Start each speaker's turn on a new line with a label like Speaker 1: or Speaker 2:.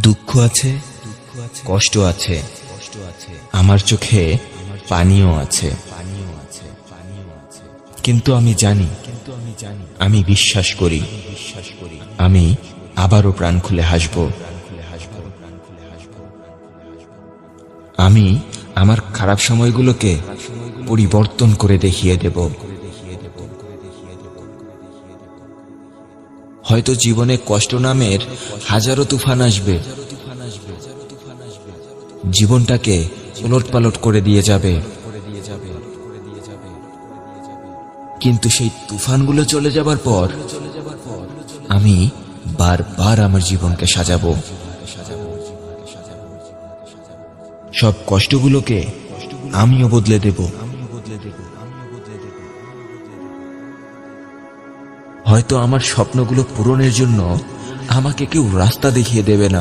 Speaker 1: দুঃখ আছে, কষ্ট আছে, আমার চোখে পানিও আছে, কিন্তু আমি জানি, আমি বিশ্বাস করি, আমি আবারও প্রাণ খুলে হাসব। আমি আমার খারাপ সময়গুলোকে পরিবর্তন করে দেখিয়ে দেব। হয়তো জীবনে কষ্ট নামের হাজারো তুফান আসবে, জীবনটাকে উলটপালট করে দিয়ে যাবে, কিন্তু সেই তুফানগুলো চলে যাবার পর আমি বারবার আমার জীবনকে সাজাবো। সব কষ্টগুলোকে আমিও বদলে দেব। হয়তো আমার স্বপ্নগুলো পূরণের জন্য আমাকে কেউ রাস্তা দেখিয়ে দেবে না,